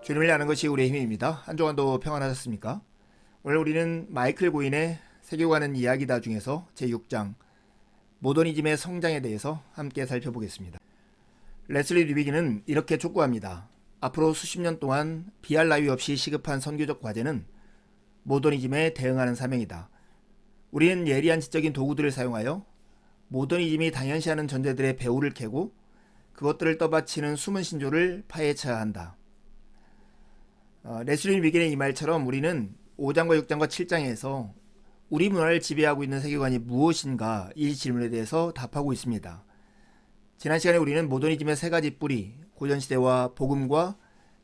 주님을 아는 것이 우리의 힘입니다. 한 주간도 평안하셨습니까? 오늘 우리는 마이클 고인의 세계관은 이야기다 중에서 제6장 모더니즘의 성장에 대해서 함께 살펴보겠습니다. 레슬리 리비기는 이렇게 촉구합니다. 앞으로 수십 년 동안 비할 나위 없이 시급한 선교적 과제는 모더니즘에 대응하는 사명이다. 우리는 예리한 지적인 도구들을 사용하여 모더니즘이 당연시하는 전제들의 배후를 캐고 그것들을 떠받치는 숨은 신조를 파헤쳐야 한다. 레슬리 리비기의 이 말처럼 우리는 5장과 6장과 7장에서 우리 문화를 지배하고 있는 세계관이 무엇인가 이 질문에 대해서 답하고 있습니다. 지난 시간에 우리는 모더니즘의 세 가지 뿌리, 고전시대와 복음과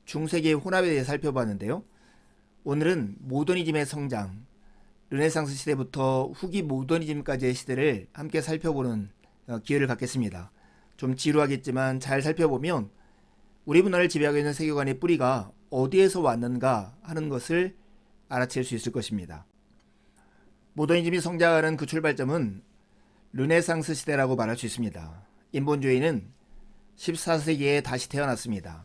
중세기의 혼합에 대해 살펴봤는데요. 오늘은 모더니즘의 성장, 르네상스 시대부터 후기 모더니즘까지의 시대를 함께 살펴보는 기회를 갖겠습니다. 좀 지루하겠지만 잘 살펴보면 우리 문화를 지배하고 있는 세계관의 뿌리가 어디에서 왔는가 하는 것을 알아챌 수 있을 것입니다. 모더니즘이 성장하는 그 출발점은 르네상스 시대라고 말할 수 있습니다. 인본주의는 14세기에 다시 태어났습니다.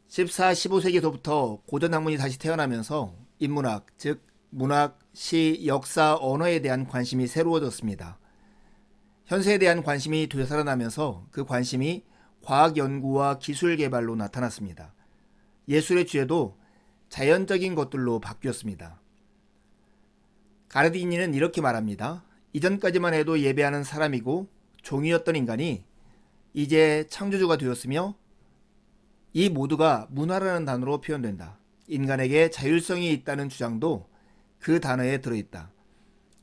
14, 15세기부터 고전 학문이 다시 태어나면서 인문학, 즉 문학, 시, 역사, 언어에 대한 관심이 새로워졌습니다. 현세에 대한 관심이 되살아나면서 그 관심이 과학 연구와 기술 개발로 나타났습니다. 예술의 주제도 자연적인 것들로 바뀌었습니다. 가르디니는 이렇게 말합니다. 이전까지만 해도 예배하는 사람이고 종이었던 인간이 이제 창조주가 되었으며 이 모두가 문화라는 단어로 표현된다. 인간에게 자율성이 있다는 주장도 그 단어에 들어있다.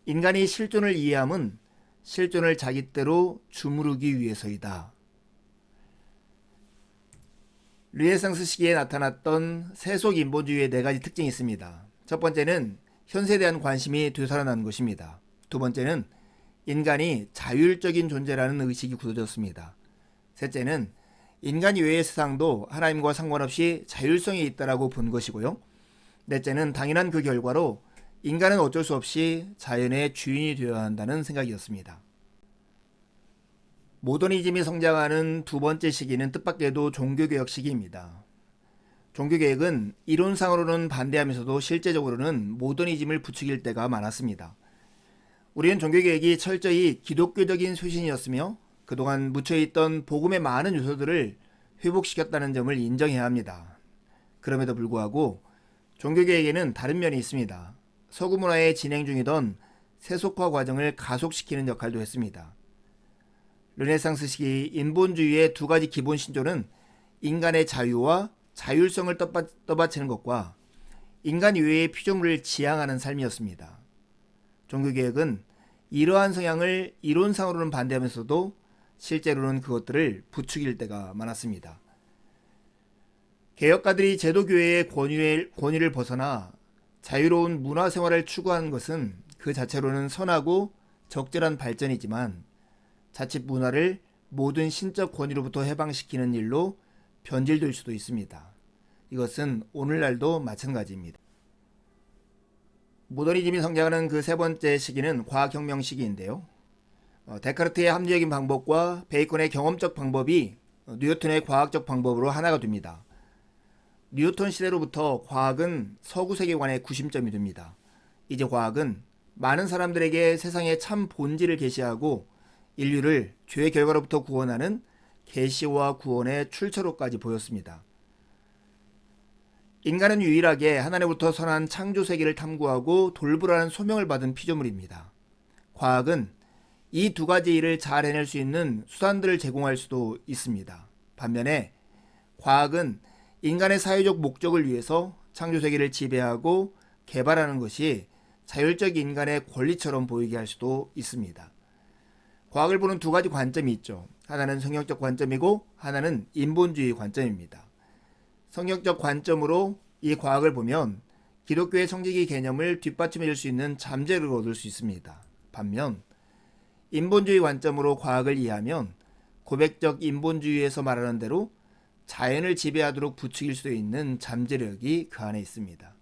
인간이 실존을 이해함은 실존을 자기 때로 주무르기 위해서이다. 르네상스 시기에 나타났던 세속 인본주의의 네 가지 특징이 있습니다. 첫 번째는 현세에 대한 관심이 되살아난 것입니다. 두 번째는 인간이 자율적인 존재라는 의식이 굳어졌습니다. 셋째는 인간 이외의 세상도 하나님과 상관없이 자율성이 있다라고 본 것이고요. 넷째는 당연한 그 결과로 인간은 어쩔 수 없이 자연의 주인이 되어야 한다는 생각이었습니다. 모더니즘이 성장하는 두 번째 시기는 뜻밖에도 종교개혁 시기입니다. 종교개혁은 이론상으로는 반대하면서도 실제적으로는 모더니즘을 부추길 때가 많았습니다. 우리는 종교개혁이 철저히 기독교적인 쇄신이었으며 그동안 묻혀있던 복음의 많은 요소들을 회복시켰다는 점을 인정해야 합니다. 그럼에도 불구하고 종교개혁에는 다른 면이 있습니다. 서구 문화에 진행 중이던 세속화 과정을 가속시키는 역할도 했습니다. 르네상스 시기 인본주의의 두 가지 기본 신조는 인간의 자유와 자율성을 떠받치는 것과 인간 이외의 피조물을 지향하는 삶이었습니다. 종교개혁은 이러한 성향을 이론상으로는 반대하면서도 실제로는 그것들을 부추길 때가 많았습니다. 개혁가들이 제도교회의 권위를 벗어나 자유로운 문화생활을 추구하는 것은 그 자체로는 선하고 적절한 발전이지만 자칫 문화를 모든 신적 권위로부터 해방시키는 일로 변질될 수도 있습니다. 이것은 오늘날도 마찬가지입니다. 모더니즘이 성장하는 그 세 번째 시기는 과학혁명 시기인데요. 데카르트의 합리적인 방법과 베이컨의 경험적 방법이 뉴턴의 과학적 방법으로 하나가 됩니다. 뉴턴 시대로부터 과학은 서구 세계관의 구심점이 됩니다. 이제 과학은 많은 사람들에게 세상의 참 본질을 계시하고 인류를 죄의 결과로부터 구원하는 계시와 구원의 출처로까지 보였습니다. 인간은 유일하게 하나님으로부터 선한 창조 세계를 탐구하고 돌보라는 소명을 받은 피조물입니다. 과학은 이 두 가지 일을 잘 해낼 수 있는 수단들을 제공할 수도 있습니다. 반면에 과학은 인간의 사회적 목적을 위해서 창조 세계를 지배하고 개발하는 것이 자율적 인간의 권리처럼 보이게 할 수도 있습니다. 과학을 보는 두 가지 관점이 있죠. 하나는 성경적 관점이고 하나는 인본주의 관점입니다. 성경적 관점으로 이 과학을 보면 기독교의 성지기 개념을 뒷받침해 줄 수 있는 잠재를 얻을 수 있습니다. 반면 인본주의 관점으로 과학을 이해하면 고백적 인본주의에서 말하는 대로 자연을 지배하도록 부추길 수도 있는 잠재력이 그 안에 있습니다.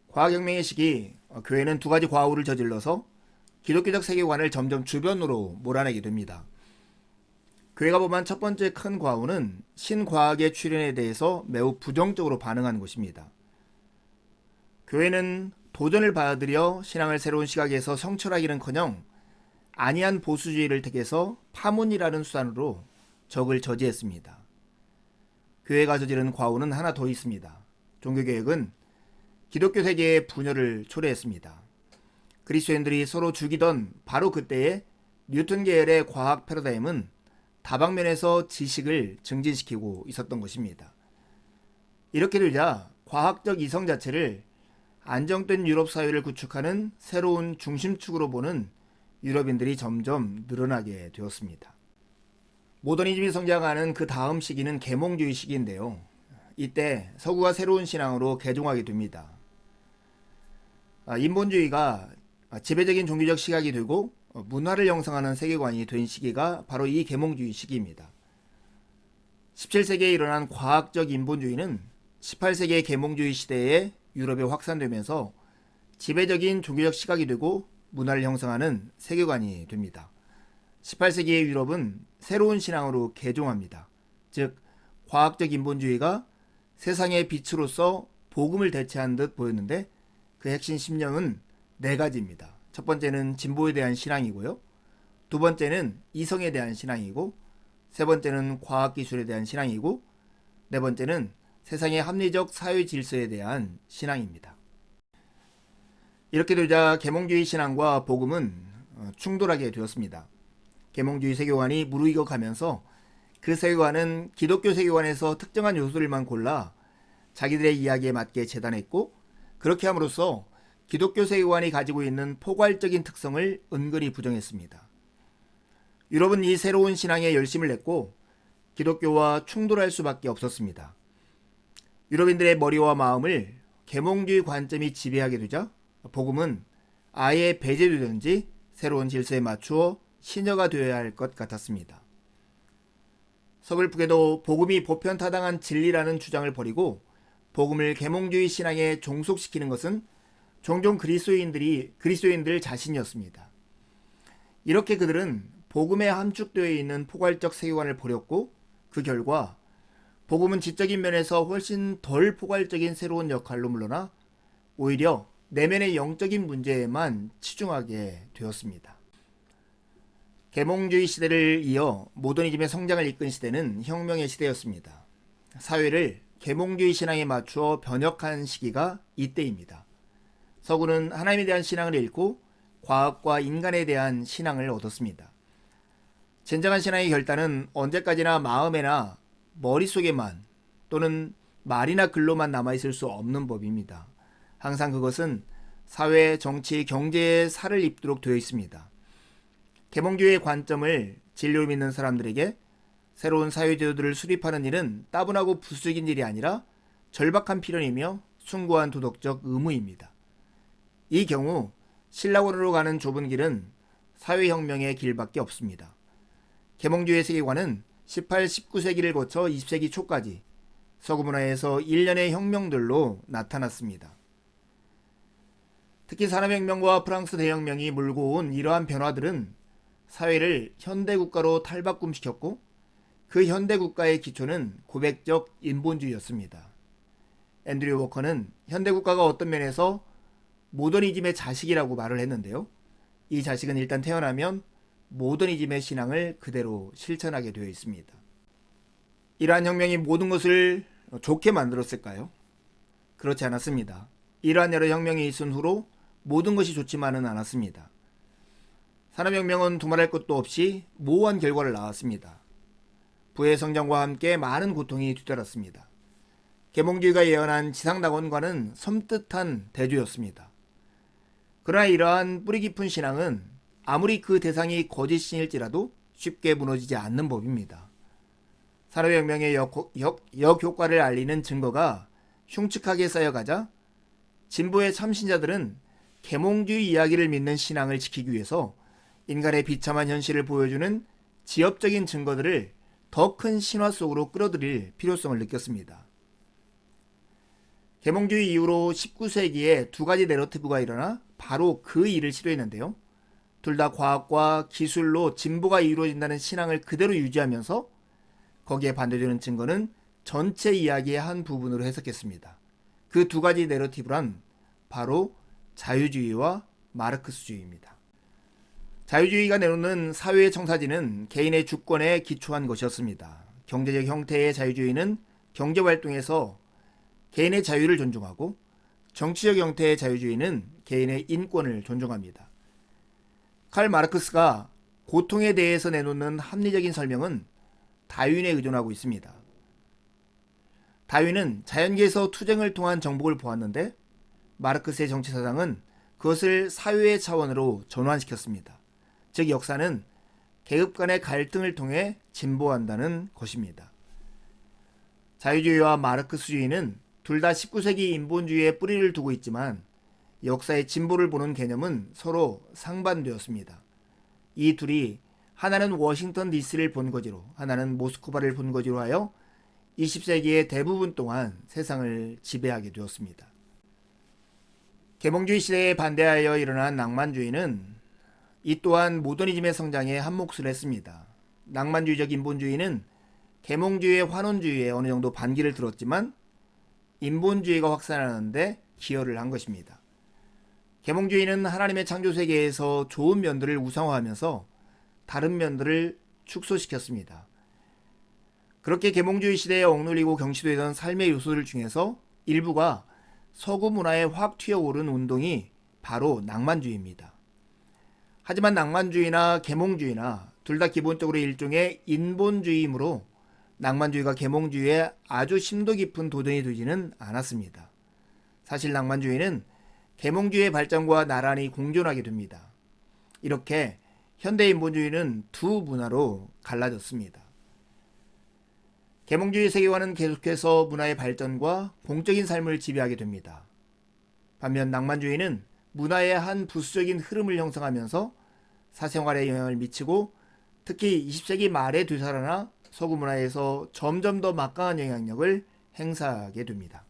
과학혁명의 시기, 교회는 두 가지 과오를 저질러서 기독교적 세계관을 점점 주변으로 몰아내게 됩니다. 교회가 범한 첫 번째 큰 과오는 신과학의 출현에 대해서 매우 부정적으로 반응하는 것입니다. 교회는 도전을 받아들여 신앙을 새로운 시각에서 성철하기는커녕 안이한 보수주의를 택해서 파문이라는 수단으로 적을 저지했습니다. 교회가 저지른 과오는 하나 더 있습니다. 종교개혁은 기독교 세계의 분열을 초래했습니다. 그리스도인들이 서로 죽이던 바로 그때의 뉴턴 계열의 과학 패러다임은 다방면에서 지식을 증진시키고 있었던 것입니다. 이렇게 되자 과학적 이성 자체를 안정된 유럽 사회를 구축하는 새로운 중심축으로 보는 유럽인들이 점점 늘어나게 되었습니다. 모더니즘이 성장하는 그 다음 시기는 계몽주의 시기인데요. 이때 서구가 새로운 신앙으로 개종하게 됩니다. 인본주의가 지배적인 종교적 시각이 되고 문화를 형성하는 세계관이 된 시기가 바로 이 계몽주의 시기입니다. 17세기에 일어난 과학적 인본주의는 18세기의 계몽주의 시대에 유럽에 확산되면서 지배적인 종교적 시각이 되고 문화를 형성하는 세계관이 됩니다. 18세기의 유럽은 새로운 신앙으로 개종합니다. 즉, 과학적 인본주의가 세상의 빛으로서 복음을 대체한 듯 보였는데 그 핵심 신념은 네 가지입니다. 첫 번째는 진보에 대한 신앙이고요. 두 번째는 이성에 대한 신앙이고, 세 번째는 과학기술에 대한 신앙이고, 네 번째는 세상의 합리적 사회 질서에 대한 신앙입니다. 이렇게 되자 계몽주의 신앙과 복음은 충돌하게 되었습니다. 계몽주의 세계관이 무르익어가면서 그 세계관은 기독교 세계관에서 특정한 요소들만 골라 자기들의 이야기에 맞게 재단했고, 그렇게 함으로써 기독교 세계관이 가지고 있는 포괄적인 특성을 은근히 부정했습니다. 유럽은 이 새로운 신앙에 열심을 냈고 기독교와 충돌할 수밖에 없었습니다. 유럽인들의 머리와 마음을 계몽주의 관점이 지배하게 되자 복음은 아예 배제되든지 새로운 질서에 맞추어 신여가 되어야 할 것 같았습니다. 서글프게도 복음이 보편타당한 진리라는 주장을 버리고 복음을 계몽주의 신앙에 종속시키는 것은 종종 그리스도인들 자신이었습니다. 이렇게 그들은 복음에 함축되어 있는 포괄적 세계관을 버렸고 그 결과 복음은 지적인 면에서 훨씬 덜 포괄적인 새로운 역할로 물러나 오히려 내면의 영적인 문제에만 치중하게 되었습니다. 계몽주의 시대를 이어 모더니즘의 성장을 이끈 시대는 혁명의 시대였습니다. 사회를 계몽주의 신앙에 맞추어 변혁한 시기가 이때입니다. 서구는 하나님에 대한 신앙을 잃고 과학과 인간에 대한 신앙을 얻었습니다. 진정한 신앙의 결단은 언제까지나 마음에나 머릿속에만 또는 말이나 글로만 남아있을 수 없는 법입니다. 항상 그것은 사회, 정치, 경제에 살을 입도록 되어 있습니다. 계몽주의의 관점을 진리로 믿는 사람들에게 새로운 사회제도들을 수립하는 일은 따분하고 부수적인 일이 아니라 절박한 필연이며 숭고한 도덕적 의무입니다. 이 경우 신라원으로 가는 좁은 길은 사회혁명의 길밖에 없습니다. 계몽주의 세계관은 18, 19세기를 거쳐 20세기 초까지 서구 문화에서 일련의 혁명들로 나타났습니다. 특히 산업혁명과 프랑스 대혁명이 몰고 온 이러한 변화들은 사회를 현대국가로 탈바꿈시켰고 그 현대국가의 기초는 고백적 인본주의였습니다. 앤드류 워커는 현대국가가 어떤 면에서 모더니즘의 자식이라고 말을 했는데요. 이 자식은 일단 태어나면 모더니즘의 신앙을 그대로 실천하게 되어 있습니다. 이러한 혁명이 모든 것을 좋게 만들었을까요? 그렇지 않았습니다. 이러한 여러 혁명이 있은 후로 모든 것이 좋지만은 않았습니다. 산업혁명은 두말할 것도 없이 모호한 결과를 낳았습니다. 부의 성장과 함께 많은 고통이 뒤따랐습니다. 계몽주의가 예언한 지상낙원과는 섬뜩한 대조였습니다. 그러나 이러한 뿌리 깊은 신앙은 아무리 그 대상이 거짓신일지라도 쉽게 무너지지 않는 법입니다. 산업혁명의 역효과를 알리는 증거가 흉측하게 쌓여가자 진보의 참신자들은 계몽주의 이야기를 믿는 신앙을 지키기 위해서 인간의 비참한 현실을 보여주는 지엽적인 증거들을 더 큰 신화 속으로 끌어들일 필요성을 느꼈습니다. 계몽주의 이후로 19세기에 두 가지 내러티브가 일어나 바로 그 일을 시도했는데요. 둘 다 과학과 기술로 진보가 이루어진다는 신앙을 그대로 유지하면서 거기에 반대되는 증거는 전체 이야기의 한 부분으로 해석했습니다. 그 두 가지 내러티브란 바로 자유주의와 마르크스주의입니다. 자유주의가 내놓는 사회의 청사진은 개인의 주권에 기초한 것이었습니다. 경제적 형태의 자유주의는 경제활동에서 개인의 자유를 존중하고, 정치적 형태의 자유주의는 개인의 인권을 존중합니다. 칼 마르크스가 고통에 대해서 내놓는 합리적인 설명은 다윈에 의존하고 있습니다. 다윈은 자연계에서 투쟁을 통한 정복을 보았는데, 마르크스의 정치사상은 그것을 사회의 차원으로 전환시켰습니다. 즉 역사는 계급 간의 갈등을 통해 진보한다는 것입니다. 자유주의와 마르크스주의는 둘 다 19세기 인본주의에 뿌리를 두고 있지만 역사의 진보를 보는 개념은 서로 상반되었습니다. 이 둘이 하나는 워싱턴 DC를 본거지로, 하나는 모스크바를 본거지로 하여 20세기의 대부분 동안 세상을 지배하게 되었습니다. 계몽주의 시대에 반대하여 일어난 낭만주의는 이 또한 모더니즘의 성장에 한몫을 했습니다. 낭만주의적 인본주의는 계몽주의의 환원주의에 어느 정도 반기를 들었지만 인본주의가 확산하는데 기여를 한 것입니다. 계몽주의는 하나님의 창조세계에서 좋은 면들을 우상화하면서 다른 면들을 축소시켰습니다. 그렇게 계몽주의 시대에 억눌리고 경시되던 삶의 요소들 중에서 일부가 서구 문화에 확 튀어오른 운동이 바로 낭만주의입니다. 하지만 낭만주의나 계몽주의나 둘 다 기본적으로 일종의 인본주의이므로 낭만주의가 계몽주의에 아주 심도 깊은 도전이 되지는 않았습니다. 사실 낭만주의는 계몽주의의 발전과 나란히 공존하게 됩니다. 이렇게 현대 인본주의는 두 문화로 갈라졌습니다. 계몽주의 세계관은 계속해서 문화의 발전과 공적인 삶을 지배하게 됩니다. 반면 낭만주의는 문화의 한 부수적인 흐름을 형성하면서 사생활에 영향을 미치고 특히 20세기 말에 되살아나 서구 문화에서 점점 더 막강한 영향력을 행사하게 됩니다.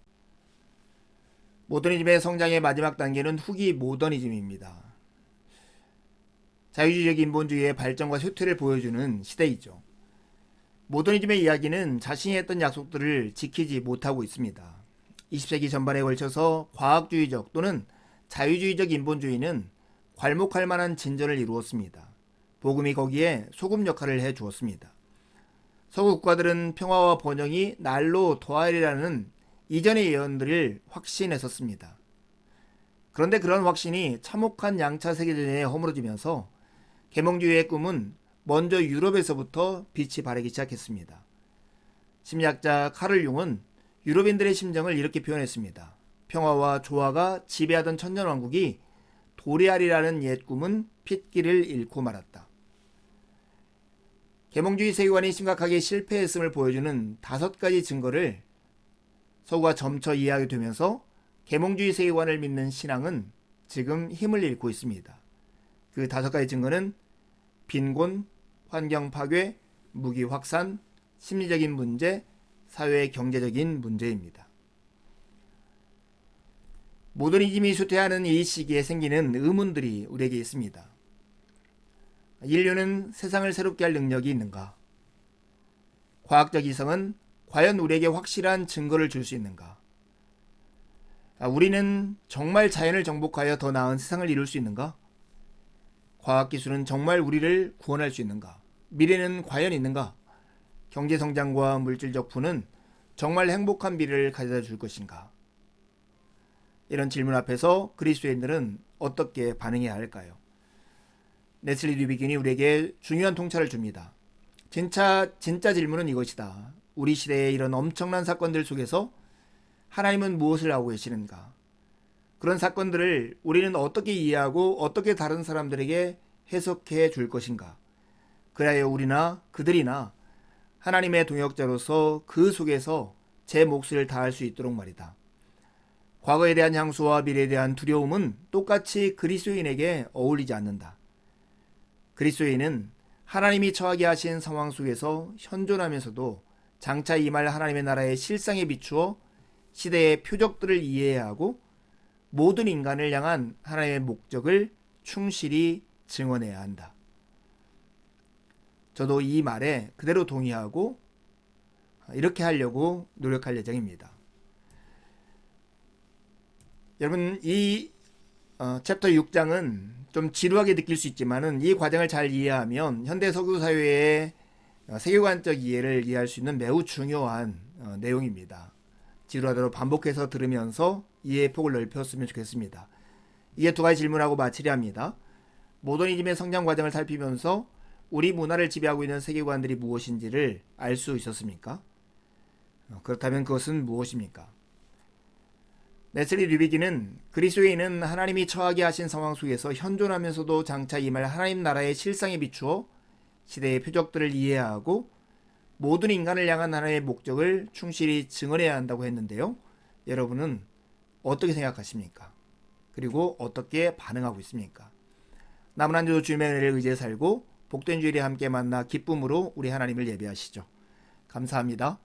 모더니즘의 성장의 마지막 단계는 후기 모더니즘입니다. 자유주의적 인본주의의 발전과 쇠퇴를 보여주는 시대이죠. 모더니즘의 이야기는 자신이 했던 약속들을 지키지 못하고 있습니다. 20세기 전반에 걸쳐서 과학주의적 또는 자유주의적 인본주의는 괄목할 만한 진전을 이루었습니다. 복음이 거기에 소금 역할을 해 주었습니다. 서구 국가들은 평화와 번영이 날로 더하리라는 이전의 예언들을 확신했었습니다. 그런데 그런 확신이 참혹한 양차 세계대전에 허물어지면서 계몽주의의 꿈은 먼저 유럽에서부터 빛이 바라기 시작했습니다. 심리학자 카를 융은 유럽인들의 심정을 이렇게 표현했습니다. 평화와 조화가 지배하던 천년왕국이 도래하리라는 옛 꿈은 핏기를 잃고 말았다. 계몽주의 세계관이 심각하게 실패했음을 보여주는 5가지 증거를 서구가 점쳐 이해하게 되면서 계몽주의 세계관을 믿는 신앙은 지금 힘을 잃고 있습니다. 그 5가지 증거는 빈곤, 환경 파괴, 무기 확산, 심리적인 문제, 사회 경제적인 문제입니다. 모더니즘이 쇠퇴하는 이 시기에 생기는 의문들이 우리에게 있습니다. 인류는 세상을 새롭게 할 능력이 있는가? 과학적 이성은 과연 우리에게 확실한 증거를 줄 수 있는가? 우리는 정말 자연을 정복하여 더 나은 세상을 이룰 수 있는가? 과학기술은 정말 우리를 구원할 수 있는가? 미래는 과연 있는가? 경제성장과 물질적 부는 정말 행복한 미래를 가져다 줄 것인가? 이런 질문 앞에서 그리스도인들은 어떻게 반응해야 할까요? 네슬리 류비긴이 우리에게 중요한 통찰을 줍니다. 진짜 질문은 이것이다. 우리 시대의 이런 엄청난 사건들 속에서 하나님은 무엇을 하고 계시는가? 그런 사건들을 우리는 어떻게 이해하고 어떻게 다른 사람들에게 해석해 줄 것인가? 그래야 우리나 그들이나 하나님의 동역자로서 그 속에서 제 몫을 다할 수 있도록 말이다. 과거에 대한 향수와 미래에 대한 두려움은 똑같이 그리스도인에게 어울리지 않는다. 그리스도인은 하나님이 처하게 하신 상황 속에서 현존하면서도 장차 임할 하나님의 나라의 실상에 비추어 시대의 표적들을 이해해야 하고 모든 인간을 향한 하나님의 목적을 충실히 증언해야 한다. 저도 이 말에 그대로 동의하고 이렇게 하려고 노력할 예정입니다. 여러분, 이 챕터 6장은 좀 지루하게 느낄 수 있지만은 이 과정을 잘 이해하면 현대 석유 사회의 세계관적 이해를 이해할 수 있는 매우 중요한 내용입니다. 지루하더라도 반복해서 들으면서 이해의 폭을 넓혔으면 좋겠습니다. 이게 두 가지 질문하고 마치려 합니다. 모더니즘의 성장 과정을 살피면서 우리 문화를 지배하고 있는 세계관들이 무엇인지를 알 수 있었습니까? 그렇다면 그것은 무엇입니까? 레슬리 류비기는 그리스도에 있는 하나님이 처하게 하신 상황 속에서 현존하면서도 장차 임할 하나님 나라의 실상에 비추어 시대의 표적들을 이해하고 모든 인간을 향한 하나님의 목적을 충실히 증언해야 한다고 했는데요. 여러분은 어떻게 생각하십니까? 그리고 어떻게 반응하고 있습니까? 남은 한 주도 주님의 은혜를 의지해 살고 복된 주일에 함께 만나 기쁨으로 우리 하나님을 예배하시죠. 감사합니다.